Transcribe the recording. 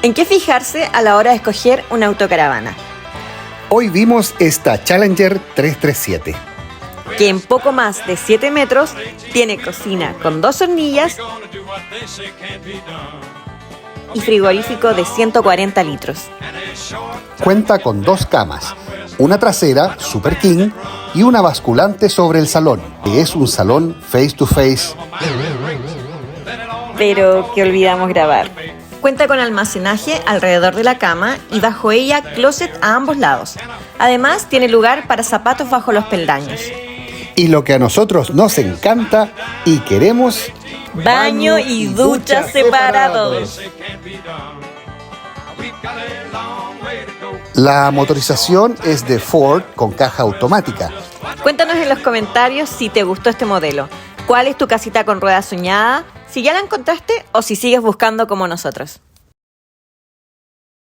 ¿En qué fijarse a la hora de escoger una autocaravana? Hoy vimos esta Challenger 337. Que en poco más de 7 metros tiene cocina con 2 hornillas y frigorífico de 140 litros. Cuenta con 2 camas, una trasera Super King y una basculante sobre el salón, que es un salón face to face. Pero que olvidamos grabar. Cuenta con almacenaje alrededor de la cama y bajo ella closet a ambos lados. Además tiene lugar para zapatos bajo los peldaños. Y lo que a nosotros nos encanta y queremos: Baño y ducha separados. La motorización es de Ford con caja automática. Cuéntanos en los comentarios si te gustó este modelo. ¿Cuál es tu casita con ruedas soñada? Si ya la encontraste o si sigues buscando como nosotros.